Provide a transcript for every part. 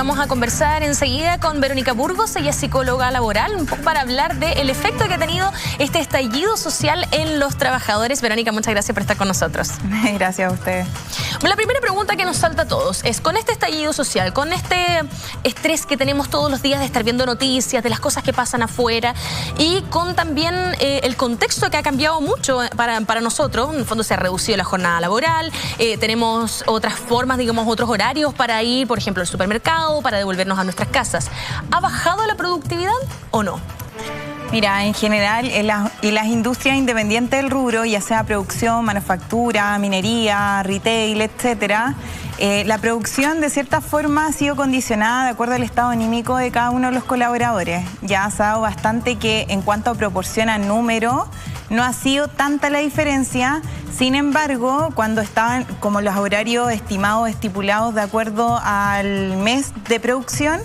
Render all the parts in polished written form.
Vamos a conversar enseguida con Verónica Burgos, ella es psicóloga laboral, un poco para hablar del efecto que ha tenido este estallido social en los trabajadores. Verónica, muchas gracias por estar con nosotros. Gracias a ustedes. La primera pregunta que nos salta a todos es, con este estallido social, con este estrés que tenemos todos los días de estar viendo noticias, de las cosas que pasan afuera, y con también el contexto que ha cambiado mucho para nosotros, en el fondo se ha reducido la jornada laboral, tenemos otras formas, digamos, otros horarios para ir, por ejemplo, al supermercado, para devolvernos a nuestras casas. ¿Ha bajado la productividad o no? Mira, en general, en las industrias independientes del rubro, ya sea producción, manufactura, minería, retail, etcétera, la producción de cierta forma ha sido condicionada de acuerdo al estado anímico de cada uno de los colaboradores. Ya ha dado bastante que en cuanto a proporción a número, no ha sido tanta la diferencia. Sin embargo, cuando estaban como los horarios estimados, estipulados de acuerdo al mes de producción,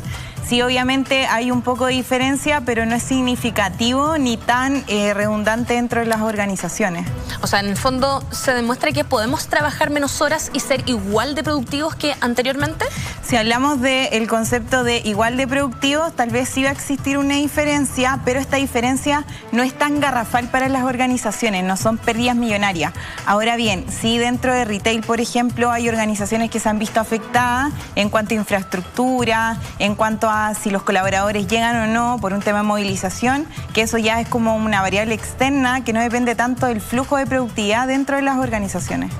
sí, obviamente hay un poco de diferencia, pero no es significativo ni tan redundante dentro de las organizaciones. O sea, en el fondo, ¿se demuestra que podemos trabajar menos horas y ser igual de productivos que anteriormente? Si hablamos del concepto de igual de productivos, tal vez sí va a existir una diferencia, pero esta diferencia no es tan garrafal para las organizaciones, no son pérdidas millonarias. Ahora bien, sí, dentro de retail, por ejemplo, hay organizaciones que se han visto afectadas en cuanto a infraestructura, en cuanto a si los colaboradores llegan o no por un tema de movilización, que eso ya es como una variable externa que no depende tanto del flujo de productividad dentro de las organizaciones.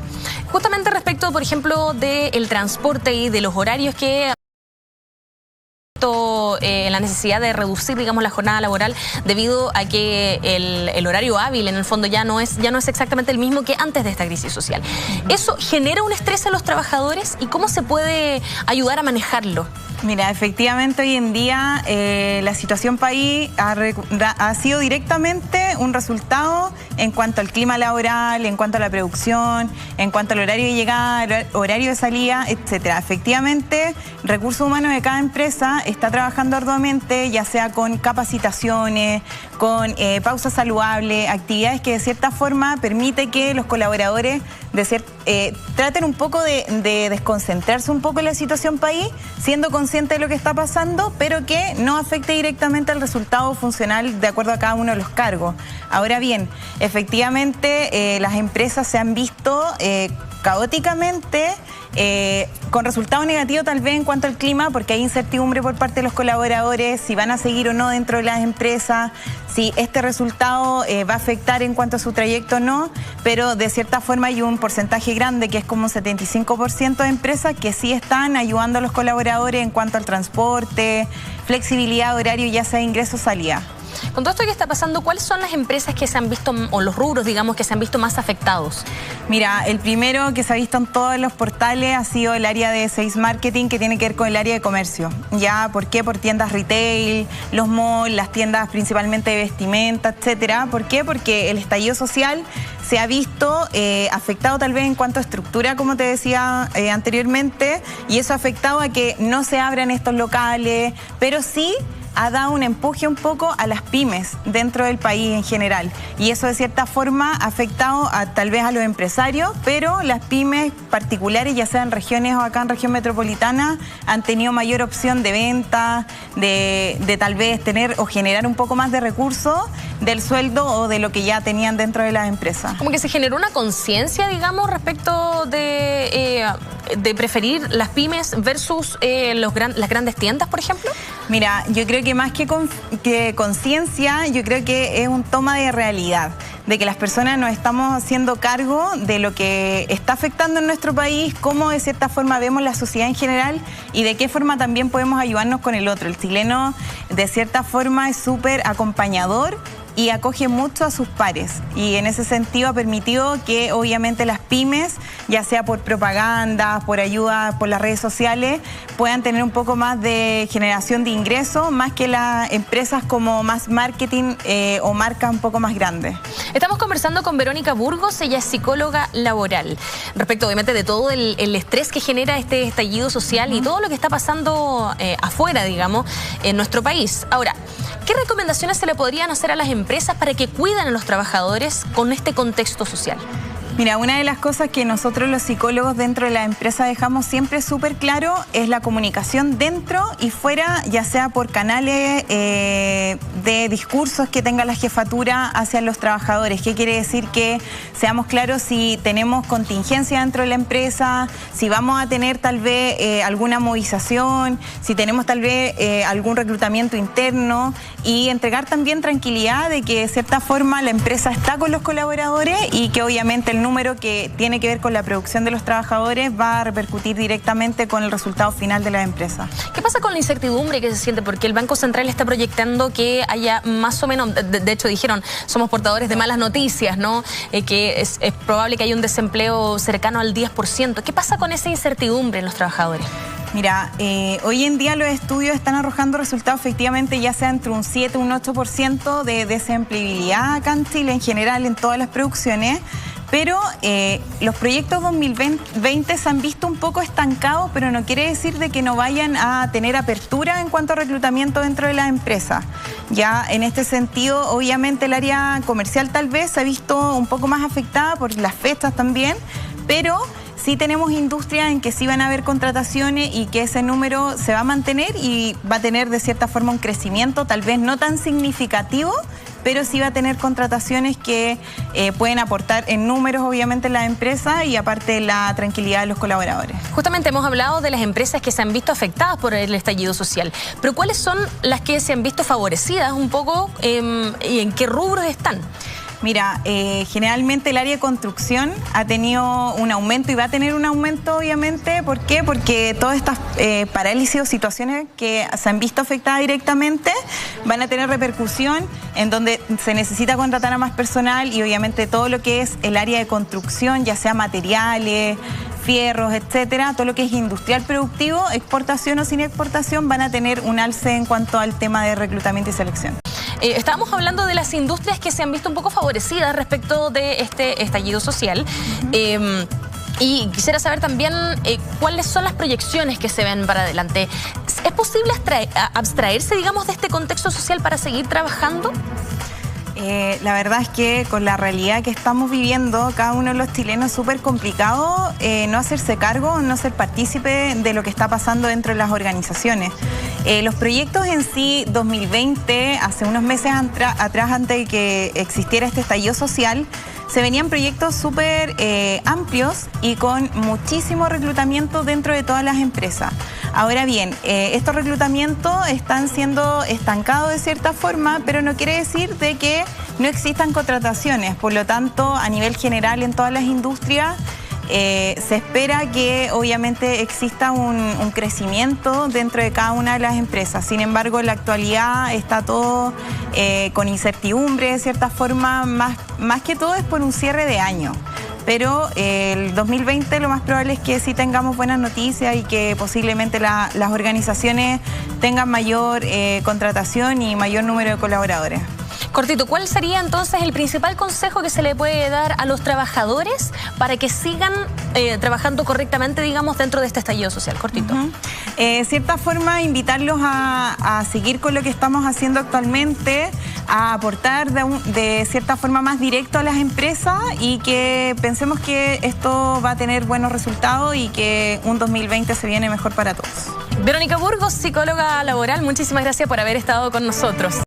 Justamente respecto, por ejemplo, del transporte y de los horarios que la necesidad de reducir, digamos, la jornada laboral debido a que el horario hábil en el fondo ya no es exactamente el mismo que antes de esta crisis social. ¿Eso genera un estrés en los trabajadores y cómo se puede ayudar a manejarlo? Mira, efectivamente hoy en día la situación país ha sido directamente un resultado en cuanto al clima laboral, en cuanto a la producción, en cuanto al horario de llegada, horario de salida, etcétera. Efectivamente, recursos humanos de cada empresa está trabajando arduamente, ya sea con capacitaciones, con pausa saludable, actividades que de cierta forma permite que los colaboradores traten un poco de desconcentrarse un poco en la situación país, siendo consciente de lo que está pasando, pero que no afecte directamente al resultado funcional de acuerdo a cada uno de los cargos. Ahora bien, efectivamente las empresas se han visto caóticamente, con resultado negativo tal vez en cuanto al clima, porque hay incertidumbre por parte de los colaboradores, si van a seguir o no dentro de las empresas, si este resultado va a afectar en cuanto a su trayecto o no, pero de cierta forma hay un porcentaje grande, que es como un 75% de empresas que sí están ayudando a los colaboradores en cuanto al transporte, flexibilidad de horario, ya sea ingreso o salida. Con todo esto que está pasando, ¿cuáles son las empresas que se han visto, o los rubros, digamos, que se han visto más afectados? Mira, el primero que se ha visto en todos los portales ha sido el área de Sales Marketing, que tiene que ver con el área de comercio. ¿Ya? ¿Por qué? Por tiendas retail, los malls, las tiendas principalmente de vestimenta, etcétera. ¿Por qué? Porque el estallido social se ha visto afectado tal vez en cuanto a estructura, como te decía anteriormente, y eso ha afectado a que no se abran estos locales, pero sí ha dado un empuje un poco a las pymes dentro del país en general. Y eso de cierta forma ha afectado tal vez a los empresarios, pero las pymes particulares, ya sea en regiones o acá en región metropolitana, han tenido mayor opción de venta, de tal vez tener o generar un poco más de recursos del sueldo o de lo que ya tenían dentro de las empresas. Como que se generó una conciencia, digamos, respecto de preferir las pymes versus las grandes tiendas, por ejemplo. Mira, yo creo que más que conciencia, yo creo que es un toma de realidad, de que las personas nos estamos haciendo cargo de lo que está afectando en nuestro país, cómo de cierta forma vemos la sociedad en general y de qué forma también podemos ayudarnos con el otro. El chileno de cierta forma es súper acompañador y acoge mucho a sus pares, y en ese sentido ha permitido que obviamente las pymes, ya sea por propaganda, por ayuda por las redes sociales, puedan tener un poco más de generación de ingresos, más que las empresas como más marketing o marcas un poco más grandes. Estamos conversando con Verónica Burgos, ella es psicóloga laboral, respecto obviamente de todo el estrés que genera este estallido social y todo lo que está pasando afuera, digamos, en nuestro país. Ahora, ¿qué recomendaciones se le podrían hacer a las empresas para que cuiden a los trabajadores con este contexto social? Mira, una de las cosas que nosotros los psicólogos dentro de la empresa dejamos siempre súper claro es la comunicación dentro y fuera, ya sea por canales de discursos que tenga la jefatura hacia los trabajadores. ¿Qué quiere decir? Que seamos claros si tenemos contingencia dentro de la empresa, si vamos a tener tal vez alguna movilización, si tenemos tal vez algún reclutamiento interno, y entregar también tranquilidad de que de cierta forma la empresa está con los colaboradores y que obviamente el número que tiene que ver con la producción de los trabajadores va a repercutir directamente con el resultado final de la empresa. ¿Qué pasa con la incertidumbre que se siente? Porque el Banco Central está proyectando que haya más o menos, de hecho dijeron, somos portadores de malas noticias, ¿no? Que es probable que haya un desempleo cercano al 10%. ¿Qué pasa con esa incertidumbre en los trabajadores? Mira, hoy en día los estudios están arrojando resultados efectivamente ya sea entre un 7 y un 8% de desempleabilidad acá en Chile en general en todas las producciones. Pero los proyectos 2020 se han visto un poco estancados, pero no quiere decir de que no vayan a tener apertura en cuanto a reclutamiento dentro de la empresa. Ya en este sentido, obviamente el área comercial tal vez se ha visto un poco más afectada por las fechas también, pero sí tenemos industrias en que sí van a haber contrataciones y que ese número se va a mantener y va a tener de cierta forma un crecimiento, tal vez no tan significativo, pero sí va a tener contrataciones que pueden aportar en números obviamente en la empresa y aparte la tranquilidad de los colaboradores. Justamente hemos hablado de las empresas que se han visto afectadas por el estallido social, pero ¿cuáles son las que se han visto favorecidas un poco y en qué rubros están? Mira, generalmente el área de construcción ha tenido un aumento y va a tener un aumento obviamente. ¿Por qué? Porque todas estas parálisis o situaciones que se han visto afectadas directamente van a tener repercusión en donde se necesita contratar a más personal y obviamente todo lo que es el área de construcción, ya sea materiales, fierros, etcétera, todo lo que es industrial productivo, exportación o sin exportación, van a tener un alce en cuanto al tema de reclutamiento y selección. Estábamos hablando de las industrias que se han visto un poco favorecidas respecto de este estallido social. Y quisiera saber también cuáles son las proyecciones que se ven para adelante. ¿Es posible abstraerse, digamos, de este contexto social para seguir trabajando? La verdad es que con la realidad que estamos viviendo, cada uno de los chilenos es súper complicado no hacerse cargo, no ser partícipe de lo que está pasando dentro de las organizaciones. Los proyectos en sí, 2020, hace unos meses atrás, antes de que existiera este estallido social, se venían proyectos súper amplios y con muchísimo reclutamiento dentro de todas las empresas. Ahora bien, estos reclutamientos están siendo estancados de cierta forma, pero no quiere decir de que no existan contrataciones. Por lo tanto, a nivel general en todas las industrias, se espera que obviamente exista un crecimiento dentro de cada una de las empresas. Sin embargo, en la actualidad está todo con incertidumbre, de cierta forma, más que todo es por un cierre de año. Pero el 2020 lo más probable es que sí tengamos buenas noticias y que posiblemente las organizaciones tengan mayor contratación y mayor número de colaboradores. Cortito, ¿cuál sería entonces el principal consejo que se le puede dar a los trabajadores para que sigan trabajando correctamente, digamos, dentro de este estallido social? Cortito. De cierta forma, invitarlos a seguir con lo que estamos haciendo actualmente, a aportar de cierta forma más directo a las empresas y que pensemos que esto va a tener buenos resultados y que un 2020 se viene mejor para todos. Verónica Burgos, psicóloga laboral, muchísimas gracias por haber estado con nosotros.